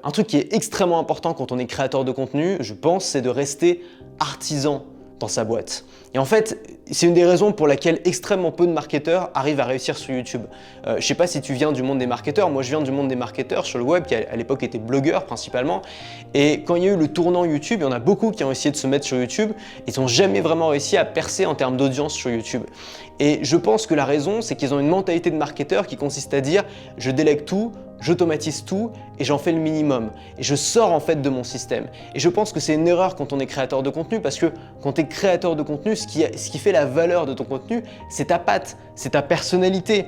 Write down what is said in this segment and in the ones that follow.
Un truc qui est extrêmement important quand on est créateur de contenu, je pense, c'est de rester artisan dans sa boîte. Et en fait, c'est une des raisons pour laquelle extrêmement peu de marketeurs arrivent à réussir sur YouTube. Je sais pas si tu viens du monde des marketeurs, moi je viens du monde des marketeurs sur le web qui à l'époque était blogueur principalement. Et quand il y a eu le tournant YouTube, il y en a beaucoup qui ont essayé de se mettre sur YouTube, ils n'ont jamais vraiment réussi à percer en termes d'audience sur YouTube. Et je pense que la raison, c'est qu'ils ont une mentalité de marketeur qui consiste à dire « je délègue tout », j'automatise tout et j'en fais le minimum. Et je sors en fait de mon système. Et je pense que c'est une erreur quand on est créateur de contenu parce que quand tu es créateur de contenu, ce qui fait la valeur de ton contenu, c'est ta patte, c'est ta personnalité,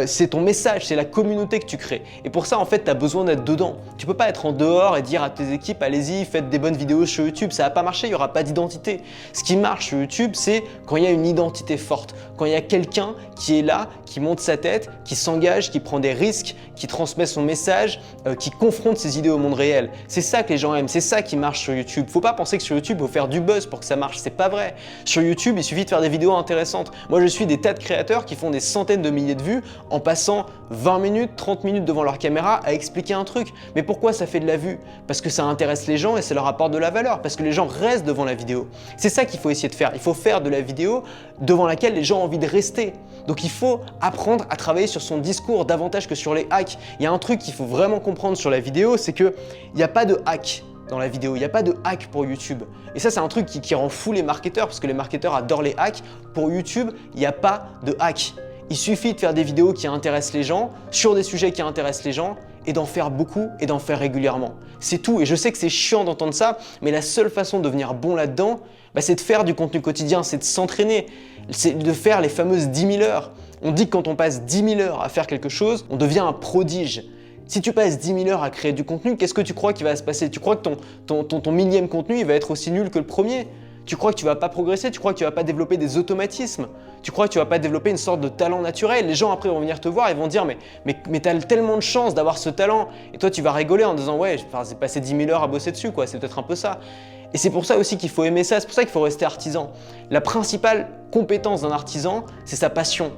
c'est ton message, c'est la communauté que tu crées. Et pour ça, en fait, tu as besoin d'être dedans. Tu peux pas être en dehors et dire à tes équipes, allez-y, faites des bonnes vidéos sur YouTube. Ça va pas marcher, il n'y aura pas d'identité. Ce qui marche sur YouTube, c'est quand il y a une identité forte, quand il y a quelqu'un qui est là, qui monte sa tête, qui s'engage, qui prend des risques, qui transmet son message, qui confronte ses idées au monde réel. C'est ça que les gens aiment, c'est ça qui marche sur YouTube. Faut pas penser que sur YouTube, il faut faire du buzz pour que ça marche, c'est pas vrai. Sur YouTube, il suffit de faire des vidéos intéressantes. Moi, je suis des tas de créateurs qui font des centaines de milliers de vues en passant 20 minutes, 30 minutes devant leur caméra à expliquer un truc. Mais pourquoi ça fait de la vue? Parce que ça intéresse les gens et ça leur apporte de la valeur, parce que les gens restent devant la vidéo. C'est ça qu'il faut essayer de faire. Il faut faire de la vidéo devant laquelle les gens ont envie de rester. Donc il faut apprendre à travailler sur son discours davantage que sur les hacks. Il y a un truc qu'il faut vraiment comprendre sur la vidéo, c'est qu'il n'y a pas de hack dans la vidéo, il n'y a pas de hack pour YouTube. Et ça, c'est un truc qui rend fou les marketeurs parce que les marketeurs adorent les hacks. Pour YouTube, il n'y a pas de hack. Il suffit de faire des vidéos qui intéressent les gens, sur des sujets qui intéressent les gens et d'en faire beaucoup et d'en faire régulièrement. C'est tout. Et je sais que c'est chiant d'entendre ça, mais la seule façon de devenir bon là-dedans, c'est de faire du contenu quotidien, c'est de s'entraîner, c'est de faire les fameuses 10 000 heures. On dit que quand on passe 10 000 heures à faire quelque chose, on devient un prodige. Si tu passes 10 000 heures à créer du contenu, qu'est-ce que tu crois qu'il va se passer? Tu crois que ton millième contenu il va être aussi nul que le premier? Tu crois que tu ne vas pas progresser? Tu crois que tu ne vas pas développer des automatismes? Tu crois que tu ne vas pas développer une sorte de talent naturel? Les gens après vont venir te voir et vont dire mais tu as tellement de chance d'avoir ce talent. Et toi tu vas rigoler en disant ouais, j'ai passé 10 000 heures à bosser dessus, quoi. C'est peut-être un peu ça. Et c'est pour ça aussi qu'il faut aimer ça, c'est pour ça qu'il faut rester artisan. La principale compétence d'un artisan, c'est sa passion.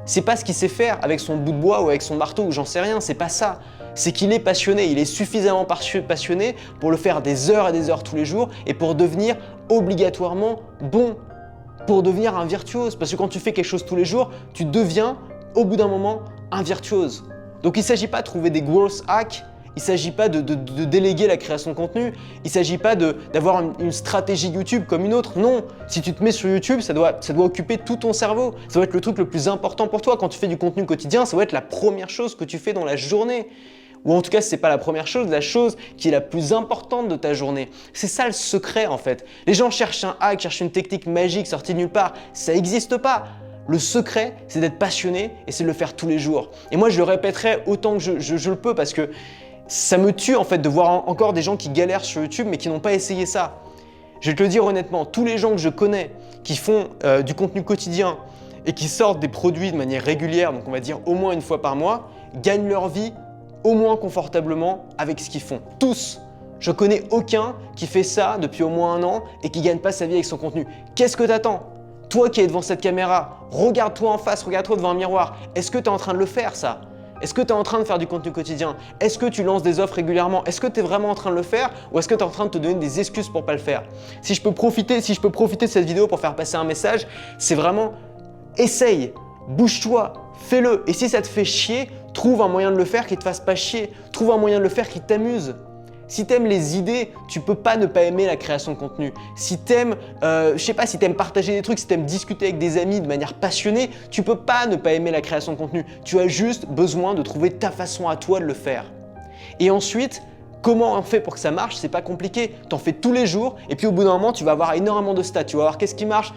C'est pas ce qu'il sait faire avec son bout de bois ou avec son marteau ou j'en sais rien, c'est pas ça. C'est qu'il est passionné, il est suffisamment passionné pour le faire des heures et des heures tous les jours et pour devenir obligatoirement bon, pour devenir un virtuose. Parce que quand tu fais quelque chose tous les jours, tu deviens au bout d'un moment un virtuose. Donc il ne s'agit pas de trouver des growth hacks, il ne s'agit pas de déléguer la création de contenu, il ne s'agit pas d'avoir une stratégie YouTube comme une autre. Non, si tu te mets sur YouTube, ça doit occuper tout ton cerveau. Ça doit être le truc le plus important pour toi. Quand tu fais du contenu quotidien, ça doit être la première chose que tu fais dans la journée. Ou en tout cas, si ce n'est pas la première chose, la chose qui est la plus importante de ta journée. C'est ça le secret en fait. Les gens cherchent un hack, cherchent une technique magique sortie de nulle part. Ça n'existe pas. Le secret, c'est d'être passionné et c'est de le faire tous les jours. Et moi, je le répéterai autant que je le peux parce que ça me tue en fait de voir encore des gens qui galèrent sur YouTube mais qui n'ont pas essayé ça. Je vais te le dire honnêtement, tous les gens que je connais qui font du contenu quotidien et qui sortent des produits de manière régulière, donc on va dire au moins une fois par mois, gagnent leur vie au moins confortablement avec ce qu'ils font. Tous. Je connais aucun qui fait ça depuis au moins 1 an et qui ne gagne pas sa vie avec son contenu. Qu'est-ce que t'attends? Toi qui es devant cette caméra, regarde-toi en face, regarde-toi devant un miroir. Est-ce que tu es en train de le faire ça? Est-ce que tu es en train de faire du contenu quotidien? Est-ce que tu lances des offres régulièrement? Est-ce que tu es vraiment en train de le faire ou est-ce que tu es en train de te donner des excuses pour ne pas le faire? Si je peux profiter de cette vidéo pour faire passer un message, c'est vraiment essaye, bouge-toi, fais-le. Et si ça te fait chier, trouve un moyen de le faire qui ne te fasse pas chier. Trouve un moyen de le faire qui t'amuse. Si tu aimes les idées, tu peux pas ne pas aimer la création de contenu. Si tu aimes, si tu aimes partager des trucs, si tu aimes discuter avec des amis de manière passionnée, tu peux pas ne pas aimer la création de contenu. Tu as juste besoin de trouver ta façon à toi de le faire. Et ensuite, comment on fait pour que ça marche? C'est pas compliqué. Tu en fais tous les jours et puis au bout d'un moment, tu vas avoir énormément de stats. Tu vas voir qu'est-ce qui marche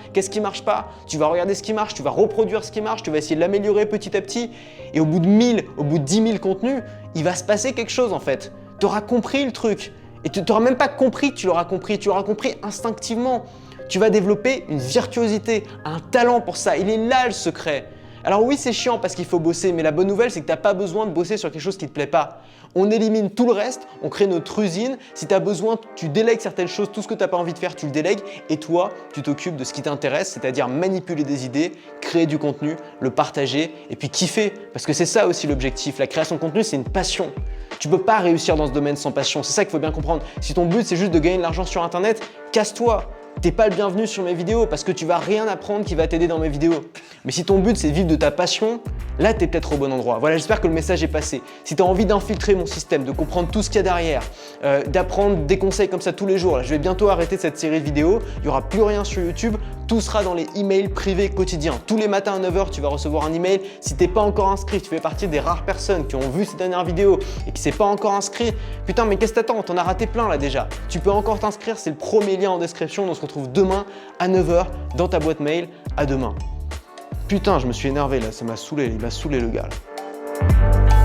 pas. Tu vas regarder ce qui marche, tu vas reproduire ce qui marche, tu vas essayer de l'améliorer petit à petit. Et au bout de 1000, au bout de 10 000 contenus, il va se passer quelque chose en fait. Tu auras compris le truc. Et tu n'auras même pas compris que tu l'auras compris. Tu l'auras compris instinctivement. Tu vas développer une virtuosité, un talent pour ça. Il est là le secret. Alors oui, c'est chiant parce qu'il faut bosser, mais la bonne nouvelle, c'est que tu n'as pas besoin de bosser sur quelque chose qui ne te plaît pas. On élimine tout le reste, on crée notre usine. Si tu as besoin, tu délègues certaines choses, tout ce que tu n'as pas envie de faire, tu le délègues. Et toi, tu t'occupes de ce qui t'intéresse, c'est-à-dire manipuler des idées, créer du contenu, le partager et puis kiffer. Parce que c'est ça aussi l'objectif. La création de contenu, c'est une passion. Tu peux pas réussir dans ce domaine sans passion, c'est ça qu'il faut bien comprendre. Si ton but c'est juste de gagner de l'argent sur internet, casse-toi. T'es pas le bienvenu sur mes vidéos parce que tu vas rien apprendre qui va t'aider dans mes vidéos. Mais si ton but c'est de vivre de ta passion, là t'es peut-être au bon endroit. Voilà, j'espère que le message est passé. Si tu as envie d'infiltrer mon système, de comprendre tout ce qu'il y a derrière, d'apprendre des conseils comme ça tous les jours, là, je vais bientôt arrêter cette série de vidéos, il n'y aura plus rien sur YouTube, tout sera dans les emails privés quotidiens. Tous les matins à 9h, tu vas recevoir un email. Si t'es pas encore inscrit, tu fais partie des rares personnes qui ont vu ces dernières vidéos et qui s'est pas encore inscrit, putain mais qu'est-ce que t'attends? T'en as raté plein là déjà. Tu peux encore t'inscrire, c'est le premier lien en description. On se retrouve demain à 9h dans ta boîte mail. À demain. Putain, je me suis énervé là, ça m'a saoulé, il m'a saoulé le gars là.